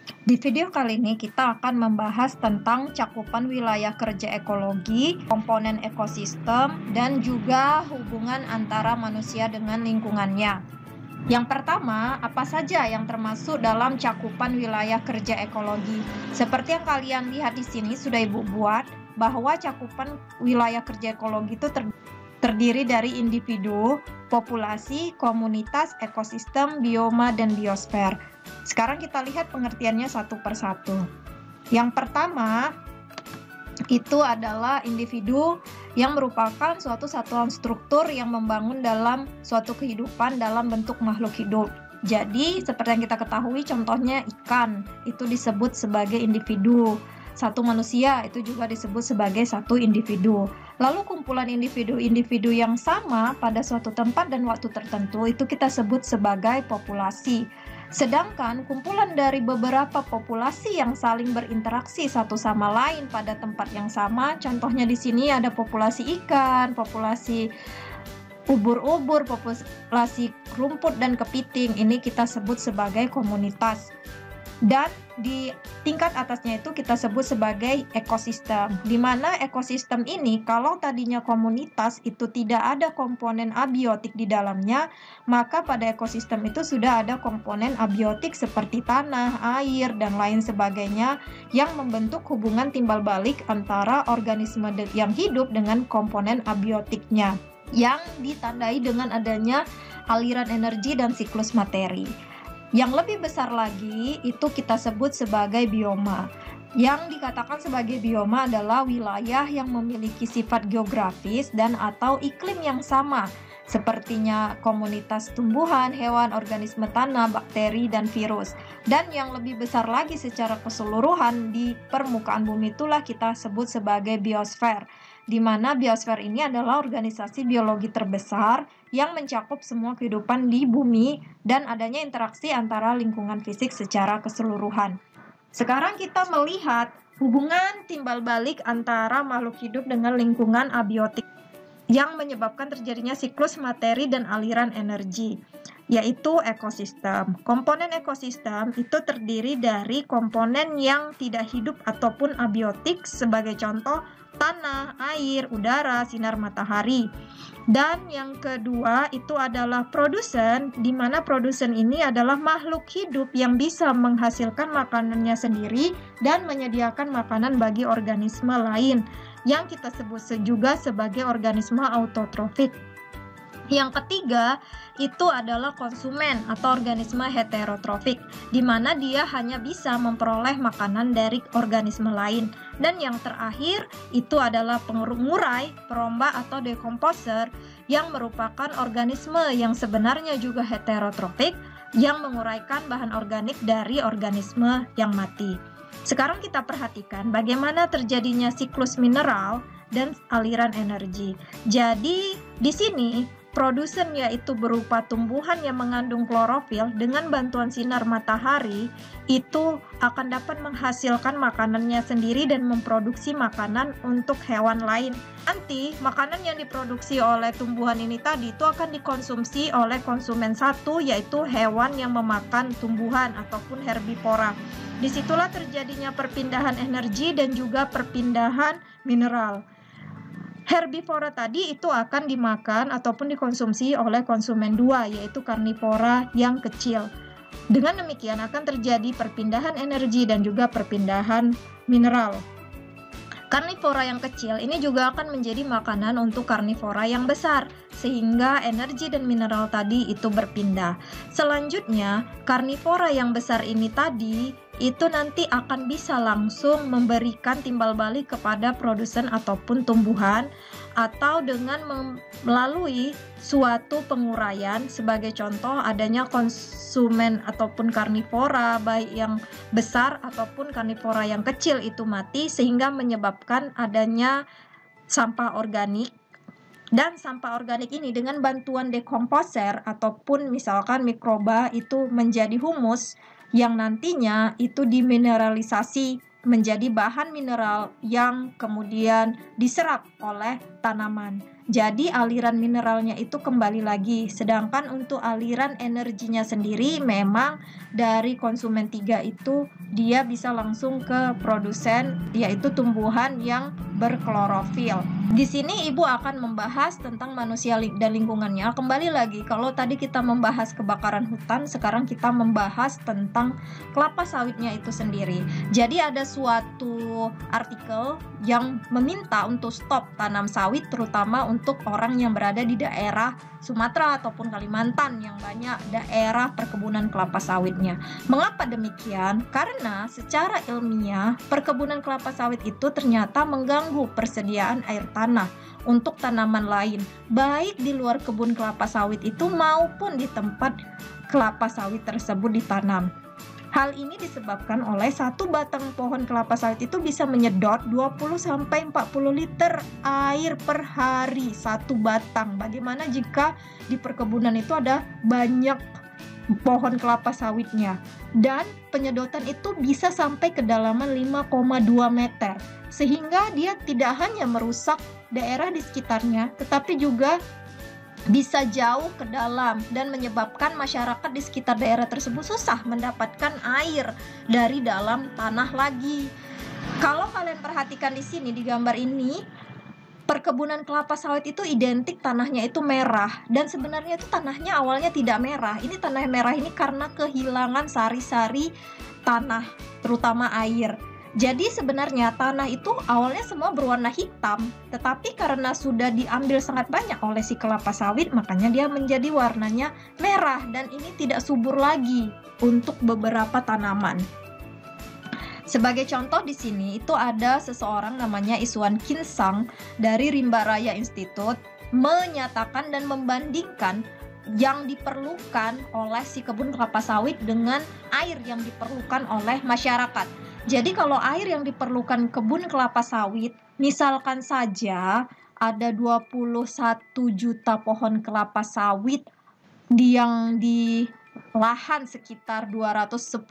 Di video kali ini kita akan membahas tentang cakupan wilayah kerja ekologi, komponen ekosistem, dan juga hubungan antara manusia dengan lingkungannya. Yang pertama, apa saja yang termasuk dalam cakupan wilayah kerja ekologi? Seperti yang kalian lihat di sini sudah Ibu buat, bahwa cakupan wilayah kerja ekologi itu terdiri dari individu, populasi, komunitas, ekosistem, bioma, dan biosfer. Sekarang kita lihat pengertiannya satu persatu. Yang pertama, itu adalah individu yang merupakan suatu satuan struktur yang membangun dalam suatu kehidupan dalam bentuk makhluk hidup. Jadi, seperti yang kita ketahui, contohnya ikan, itu disebut sebagai individu. Satu manusia itu juga disebut sebagai satu individu. Lalu kumpulan individu-individu yang sama pada suatu tempat dan waktu tertentu itu kita sebut sebagai populasi. Sedangkan kumpulan dari beberapa populasi yang saling berinteraksi satu sama lain pada tempat yang sama, contohnya di sini ada populasi ikan, populasi ubur-ubur, populasi rumput dan kepiting. Ini kita sebut sebagai komunitas. Dan di tingkat atasnya itu kita sebut sebagai ekosistem, di mana ekosistem ini kalau tadinya komunitas itu tidak ada komponen abiotik di dalamnya, maka pada ekosistem itu sudah ada komponen abiotik seperti tanah, air, dan lain sebagainya yang membentuk hubungan timbal balik antara organisme yang hidup dengan komponen abiotiknya yang ditandai dengan adanya aliran energi dan siklus materi. Yang lebih besar lagi itu kita sebut sebagai bioma. Yang dikatakan sebagai bioma adalah wilayah yang memiliki sifat geografis dan atau iklim yang sama, sepertinya komunitas tumbuhan, hewan, organisme tanah, bakteri, dan virus. Dan yang lebih besar lagi secara keseluruhan di permukaan bumi itulah kita sebut sebagai biosfer, di mana biosfer ini adalah organisasi biologi terbesar yang mencakup semua kehidupan di bumi dan adanya interaksi antara lingkungan fisik secara keseluruhan. Sekarang kita melihat hubungan timbal balik antara makhluk hidup dengan lingkungan abiotik yang menyebabkan terjadinya siklus materi dan aliran energi, yaitu ekosistem. Komponen ekosistem itu terdiri dari komponen yang tidak hidup ataupun abiotik, sebagai contoh tanah, air, udara, sinar matahari. Dan yang kedua itu adalah produsen, di mana produsen ini adalah makhluk hidup yang bisa menghasilkan makanannya sendiri dan menyediakan makanan bagi organisme lain, yang kita sebut juga sebagai organisme autotrofik. Yang ketiga itu adalah konsumen atau organisme heterotrofik, di mana dia hanya bisa memperoleh makanan dari organisme lain. Dan yang terakhir itu adalah pengurai, perombak atau dekomposer, yang merupakan organisme yang sebenarnya juga heterotrofik, yang menguraikan bahan organik dari organisme yang mati. Sekarang kita perhatikan bagaimana terjadinya siklus mineral dan aliran energi. Jadi di sini produsen yaitu berupa tumbuhan yang mengandung klorofil dengan bantuan sinar matahari itu akan dapat menghasilkan makanannya sendiri dan memproduksi makanan untuk hewan lain. Nanti makanan yang diproduksi oleh tumbuhan ini tadi itu akan dikonsumsi oleh konsumen satu, yaitu hewan yang memakan tumbuhan ataupun herbivora. Disitulah terjadinya perpindahan energi dan juga perpindahan mineral. Herbivora tadi itu akan dimakan ataupun dikonsumsi oleh konsumen dua, yaitu karnivora yang kecil. Dengan demikian akan terjadi perpindahan energi dan juga perpindahan mineral. Karnivora yang kecil ini juga akan menjadi makanan untuk karnivora yang besar, sehingga energi dan mineral tadi itu berpindah. Selanjutnya, karnivora yang besar ini tadi itu nanti akan bisa langsung memberikan timbal balik kepada produsen ataupun tumbuhan, atau dengan melalui suatu penguraian. Sebagai contoh adanya konsumen ataupun karnivora baik yang besar ataupun karnivora yang kecil itu mati, sehingga menyebabkan adanya sampah organik. Dan sampah organik ini dengan bantuan dekomposer ataupun misalkan mikroba itu menjadi humus yang nantinya itu dimineralisasi menjadi bahan mineral yang kemudian diserap oleh tanaman. Jadi aliran mineralnya itu kembali lagi. Sedangkan untuk aliran energinya sendiri memang dari konsumen 3 itu dia bisa langsung ke produsen, yaitu tumbuhan yang berklorofil. Di sini Ibu akan membahas tentang manusia dan lingkungannya. Kembali lagi, kalau tadi kita membahas kebakaran hutan, sekarang kita membahas tentang kelapa sawitnya itu sendiri. Jadi ada suatu artikel yang meminta untuk stop tanam sawit, terutama untuk orang yang berada di daerah Sumatera ataupun Kalimantan yang banyak daerah perkebunan kelapa sawitnya. Mengapa demikian? Karena secara ilmiah perkebunan kelapa sawit itu ternyata mengganggu persediaan air tanah untuk tanaman lain, baik di luar kebun kelapa sawit itu maupun di tempat kelapa sawit tersebut ditanam. Hal ini disebabkan oleh satu batang pohon kelapa sawit itu bisa menyedot 20-40 liter air per hari satu batang. Bagaimana jika di perkebunan itu ada banyak pohon kelapa sawitnya? Dan penyedotan itu bisa sampai kedalaman 5,2 meter. Sehingga dia tidak hanya merusak daerah di sekitarnya, tetapi juga bisa jauh ke dalam dan menyebabkan masyarakat di sekitar daerah tersebut susah mendapatkan air dari dalam tanah lagi. Kalau kalian perhatikan di sini di gambar ini, perkebunan kelapa sawit itu identik tanahnya itu merah, dan sebenarnya itu tanahnya awalnya tidak merah. Ini tanah merah ini karena kehilangan sari-sari tanah, terutama air. Jadi sebenarnya tanah itu awalnya semua berwarna hitam, tetapi karena sudah diambil sangat banyak oleh si kelapa sawit, makanya dia menjadi warnanya merah dan ini tidak subur lagi untuk beberapa tanaman. Sebagai contoh di sini itu ada seseorang namanya Iswan Kinsang dari Rimba Raya Institute menyatakan dan membandingkan yang diperlukan oleh si kebun kelapa sawit dengan air yang diperlukan oleh masyarakat. Jadi kalau air yang diperlukan kebun kelapa sawit, misalkan saja ada 21 juta pohon kelapa sawit yang di lahan sekitar 210.000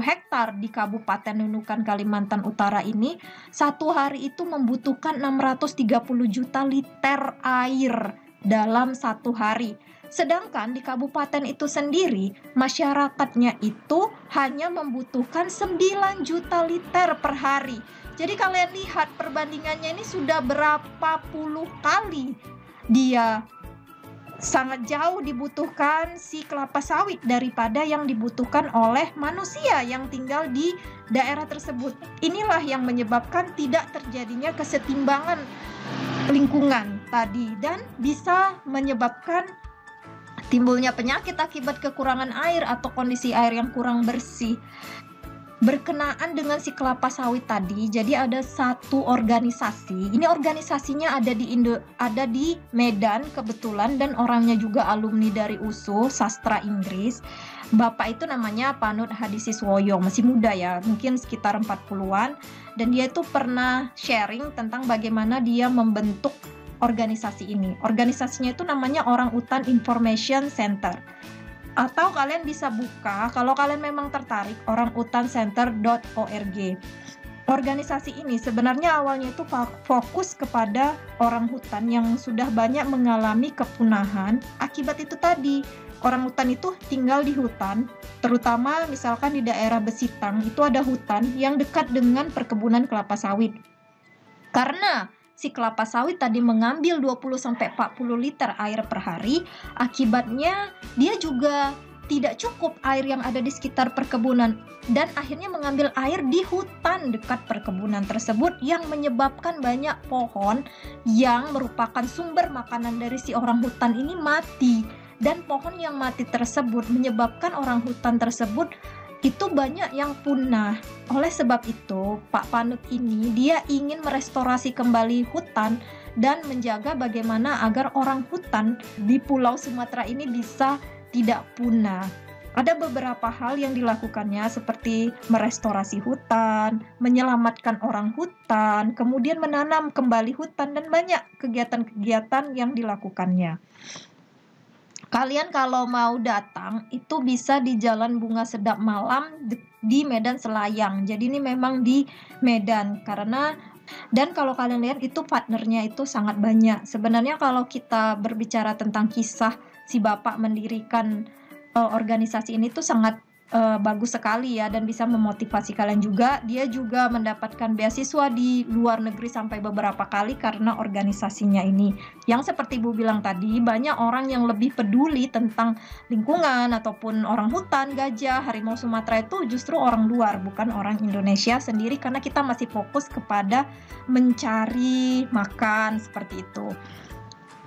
hektar di Kabupaten Nunukan, Kalimantan Utara ini, satu hari itu membutuhkan 630 juta liter air dalam satu hari. Sedangkan di kabupaten itu sendiri, masyarakatnya itu hanya membutuhkan 9 juta liter per hari. Jadi kalian lihat perbandingannya ini sudah berapa puluh kali dia sangat jauh dibutuhkan si kelapa sawit daripada yang dibutuhkan oleh manusia yang tinggal di daerah tersebut. Inilah yang menyebabkan tidak terjadinya kesetimbangan lingkungan tadi dan bisa menyebabkan timbulnya penyakit akibat kekurangan air atau kondisi air yang kurang bersih. Berkenaan dengan si kelapa sawit tadi, jadi ada satu organisasi. Ini organisasinya ada di Medan kebetulan dan orangnya juga alumni dari USU sastra Inggris. Bapak itu namanya Panut Hadisiswoyo, masih muda ya, mungkin sekitar 40-an, dan dia itu pernah sharing tentang bagaimana dia membentuk organisasi ini. Organisasinya itu namanya Orang Utan Information Center. Atau kalian bisa buka kalau kalian memang tertarik orangutancenter.org. Organisasi ini sebenarnya awalnya itu fokus kepada orang hutan yang sudah banyak mengalami kepunahan. Akibat itu tadi, orang hutan itu tinggal di hutan, terutama misalkan di daerah Besitang itu ada hutan yang dekat dengan perkebunan kelapa sawit. Karena si kelapa sawit tadi mengambil 20-40 liter air per hari, akibatnya dia juga tidak cukup air yang ada di sekitar perkebunan dan akhirnya mengambil air di hutan dekat perkebunan tersebut yang menyebabkan banyak pohon yang merupakan sumber makanan dari si orang hutan ini mati. Dan pohon yang mati tersebut menyebabkan orang hutan tersebut itu banyak yang punah. Oleh sebab itu, Pak Panut ini dia ingin merestorasi kembali hutan dan menjaga bagaimana agar orang hutan di Pulau Sumatera ini bisa tidak punah. Ada beberapa hal yang dilakukannya seperti merestorasi hutan, menyelamatkan orang hutan, kemudian menanam kembali hutan dan banyak kegiatan-kegiatan yang dilakukannya. Kalian kalau mau datang itu bisa di Jalan Bunga Sedap Malam di Medan Selayang. Jadi ini memang di Medan karena Dan kalau kalian lihat itu partnernya itu sangat banyak. Sebenarnya kalau kita berbicara tentang kisah si bapak mendirikan organisasi ini tuh sangat bagus sekali ya, dan bisa memotivasi kalian juga. Dia juga mendapatkan beasiswa di luar negeri sampai beberapa kali karena organisasinya ini. Yang seperti Ibu bilang tadi, banyak orang yang lebih peduli tentang lingkungan ataupun orang hutan, gajah, harimau Sumatera itu justru orang luar, bukan orang Indonesia sendiri, karena kita masih fokus kepada mencari makan seperti itu.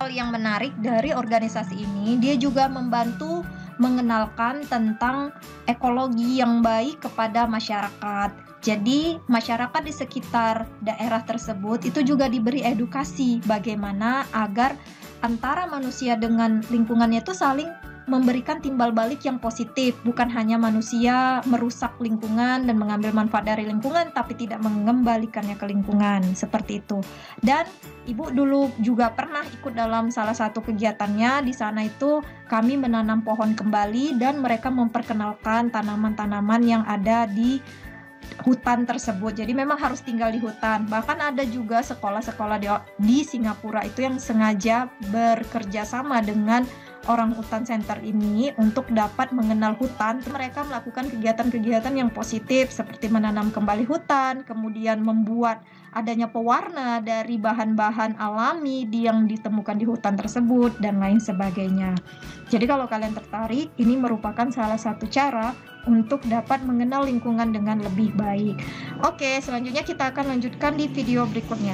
Hal yang menarik dari organisasi ini, dia juga membantu mengenalkan tentang ekologi yang baik kepada masyarakat. Jadi, masyarakat di sekitar daerah tersebut itu juga diberi edukasi bagaimana agar antara manusia dengan lingkungannya itu saling memberikan timbal balik yang positif, bukan hanya manusia merusak lingkungan dan mengambil manfaat dari lingkungan tapi tidak mengembalikannya ke lingkungan, seperti itu. Dan Ibu dulu juga pernah ikut dalam salah satu kegiatannya. Di sana itu kami menanam pohon kembali dan mereka memperkenalkan tanaman-tanaman yang ada di hutan tersebut. Jadi memang harus tinggal di hutan. Bahkan ada juga sekolah-sekolah di Singapura itu yang sengaja bekerja sama dengan orang hutan center ini untuk dapat mengenal hutan. Mereka melakukan kegiatan-kegiatan yang positif seperti menanam kembali hutan, kemudian membuat adanya pewarna dari bahan-bahan alami yang ditemukan di hutan tersebut, dan lain sebagainya. Jadi kalau kalian tertarik, ini merupakan salah satu cara untuk dapat mengenal lingkungan dengan lebih baik. Oke, selanjutnya kita akan lanjutkan di video berikutnya.